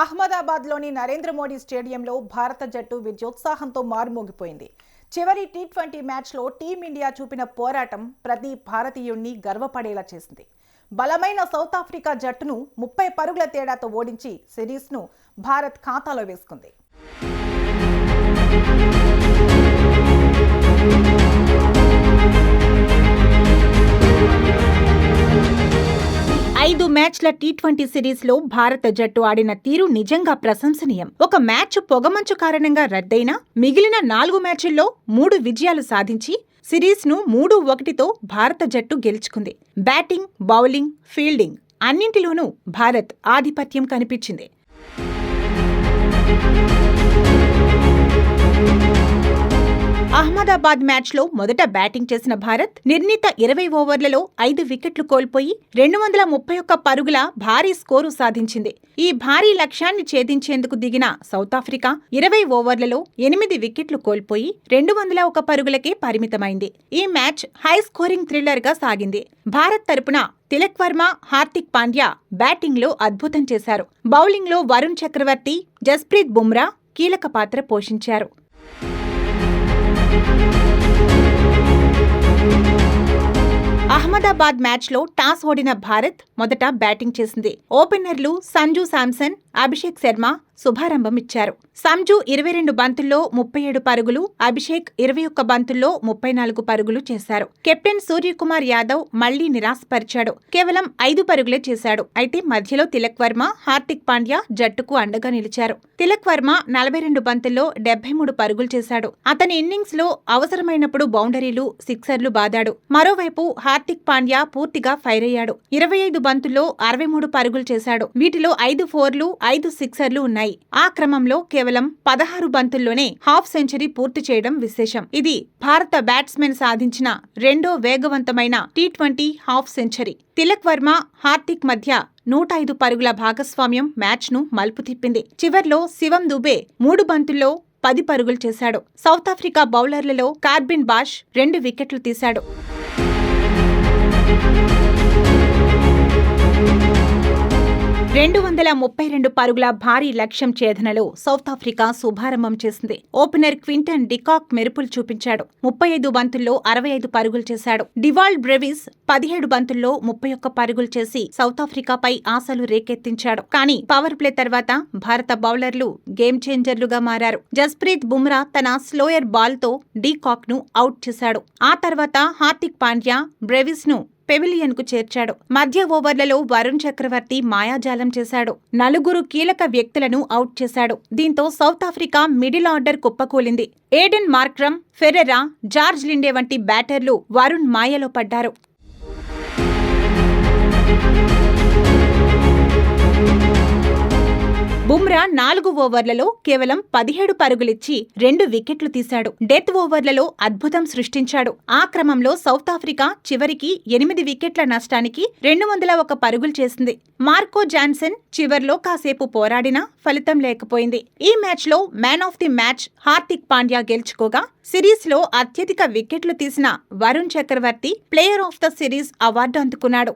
అహ్మదాబాద్లోని నరేంద్ర మోడీ స్టేడియంలో భారత జట్టు విజయోత్సాహంతో మారుమోగిపోయింది. చివరి టీ20 మ్యాచ్లో టీమిండియా చూపిన పోరాటం ప్రతి భారతీయుణ్ణి గర్వపడేలా చేసింది. బలమైన సౌత్ ఆఫ్రికా జట్టును 30 పరుగుల తేడాతో ఓడించి సిరీస్ను భారత్ ఖాతాలో వేసుకుంది. 5 మ్యాచ్ల టీ20 సిరీస్లో భారత జట్టు ఆడిన తీరు నిజంగా ప్రశంసనీయం. ఒక మ్యాచ్ పొగమంచు కారణంగా రద్దయినా మిగిలిన 4 మ్యాచుల్లో 3 విజయాలు సాధించి సిరీస్ను 3-1తో భారత జట్టు గెలుచుకుంది. బ్యాటింగ్, బౌలింగ్, ఫీల్డింగ్ అన్నింటిలోనూ భారత్ ఆధిపత్యం కనిపించింది. అహ్మదాబాద్ మ్యాచ్లో మొదట బ్యాటింగ్ చేసిన భారత్ నిర్ణీత 20 ఓవర్లలో 5 వికెట్లు కోల్పోయి 231 పరుగుల భారీ స్కోరు సాధించింది. ఈ భారీ లక్ష్యాన్ని ఛేదించేందుకు దిగిన సౌత్ ఆఫ్రికా 20 ఓవర్లలో 8 వికెట్లు కోల్పోయి 201 పరుగులకే పరిమితమైంది. ఈ మ్యాచ్ హై స్కోరింగ్ థ్రిల్లర్గా సాగింది. భారత్ తరపున తిలక్ వర్మ, హార్దిక్ పాండ్యా బ్యాటింగ్లో అద్భుతం చేశారు. బౌలింగ్లో వరుణ్ చక్రవర్తి, జస్ప్రీత్ బుమ్రా కీలక పాత్ర పోషించారు. అహ్మదాబాద్ మ్యాచ్లో టాస్ ఓడిన భారత్ మొదట బ్యాటింగ్ చేసింది. ఓపెనర్లు సంజు శాంసన్, అభిషేక్ శర్మ శుభారంభం ఇచ్చారు. సంజు 22 బంతుల్లో 37 పరుగులు, అభిషేక్ 21 బంతుల్లో 34 పరుగులు చేశారు. కెప్టెన్ సూర్యకుమార్ యాదవ్ మళ్లీ నిరాశపరిచాడు. కేవలం 5 పరుగులే చేశాడు. అయితే మధ్యలో తిలక్ వర్మ, హార్దిక్ పాండ్యా జట్టుకు అండగా నిలిచారు. తిలక్ వర్మ 42 బంతుల్లో 73 పరుగులు చేశాడు. అతని ఇన్నింగ్స్ లో అవసరమైనప్పుడు బౌండరీలు, సిక్సర్లు బాదాడు. మరోవైపు హార్దిక్ పాండ్యా పూర్తిగా ఫైర్ అయ్యాడు. 25 బంతుల్లో 63 పరుగులు చేశాడు. వీటిలో 5 ఫోర్లు, 5 సిక్సర్లు ఉన్నాయి. ఆ క్రమంలో కేవలం 16 బంతుల్లోనే హాఫ్ సెంచరీ పూర్తి చేయడం విశేషం. ఇది భారత బ్యాట్స్మెన్ సాధించిన రెండో వేగవంతమైన T20 half century. Tilak Varma, Hardik మధ్య 105 పరుగుల భాగస్వామ్యం మ్యాచ్ను మలుపు తిప్పింది. చివర్లో శివం దుబే 3 బంతుల్లో 10 పరుగులు చేశాడు. సౌత్ ఆఫ్రికా బౌలర్లలో కార్బిన్ బాష్ 2 వికెట్లు తీశాడు. 232 పరుగుల భారీ లక్ష్యం ఛేదనలో సౌత్ ఆఫ్రికా శుభారంభం చేసింది. ఓపెనర్ క్వింటన్ డికాక్ మెరుపులు చూపించాడు. 35 బంతుల్లో 65 పరుగులు చేశాడు. డివాల్డ్ బ్రెవిస్ 17 బంతుల్లో 31 పరుగులు చేసి సౌత్ ఆఫ్రికాపై ఆశలు రేకెత్తించాడు. కానీ పవర్ ప్లే తర్వాత భారత బౌలర్లు గేమ్ చేంజర్లుగా మారారు. జస్ప్రీత్ బుమ్రా తన స్లోయర్ బాల్ తో డికాక్ ను అవుట్ చేశాడు. ఆ తర్వాత హార్దిక్ పాండ్యా బ్రెవిస్ ను పెవిలియన్ కు చేర్చాడు. మధ్య ఓవర్లలో వరుణ్ చక్రవర్తి మాయాజాలం చేశాడు. 4 కీలక వ్యక్తులను అవుట్ చేశాడు. దీంతో సౌత్ ఆఫ్రికా మిడిల్ ఆర్డర్ కుప్పకూలింది. Aiden Markram, Ferreira, George Linde వంటి బ్యాటర్లు వరుణ్ మాయలో పడ్డారు. బుమ్రా 4 ఓవర్లలో కేవలం 17 పరుగులిచ్చి 2 వికెట్లు తీశాడు. డెత్ ఓవర్లలో అద్భుతం సృష్టించాడు. ఆ క్రమంలో సౌత్ ఆఫ్రికా చివరికి 8 వికెట్ల నష్టానికి 201 పరుగులు చేసింది. మార్కో జాన్సన్ చివర్లో కాసేపు పోరాడినా ఫలితం లేకపోయింది. ఈ మ్యాచ్లో man of the match Hardik Pandya గెలుచుకోగా సిరీస్లో అత్యధిక వికెట్లు తీసిన Varun Chakravarthy player of the series award అందుకున్నాడు.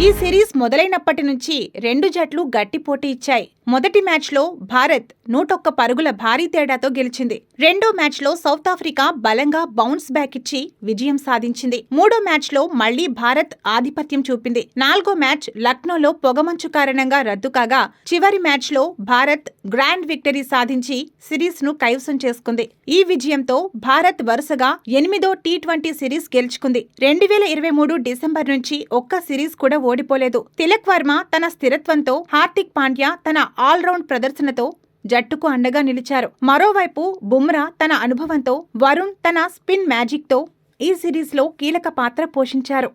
ఈ సిరీస్ మొదలైనప్పటి నుంచి 2 జట్లు గట్టి పోటీ ఇచ్చాయి. మొదటి మ్యాచ్లో భారత్ 101 పరుగుల భారీ తేడాతో గెలిచింది. రెండో మ్యాచ్లో సౌత్ ఆఫ్రికా బలంగా బౌన్స్ బ్యాక్ ఇచ్చి విజయం సాధించింది. మూడో మ్యాచ్లో మళ్లీ భారత్ ఆధిపత్యం చూపింది. 4వ మ్యాచ్ లక్నోలో పొగమంచు కారణంగా రద్దు కాగా చివరి మ్యాచ్లో భారత్ గ్రాండ్ విక్టరీ సాధించి సిరీస్ను కైవసం చేసుకుంది. ఈ విజయంతో భారత్ వరుసగా 8వ టీ20 సిరీస్ గెలుచుకుంది. 2023 డిసెంబర్ నుంచి ఒక్క సిరీస్ కూడా ఓడిపోలేదు. తిలక్ వర్మ తన స్థిరత్వంతో, హార్దిక్ పాండ్యా తన ఆల్రౌండ్ ప్రదర్శనతో జట్టుకు అండగా నిలిచారు. మరోవైపు బుమ్రా తన అనుభవంతో, వరుణ్ తన స్పిన్ మ్యాజిక్తో ఈ సిరీస్లో కీలక పాత్ర పోషించారు.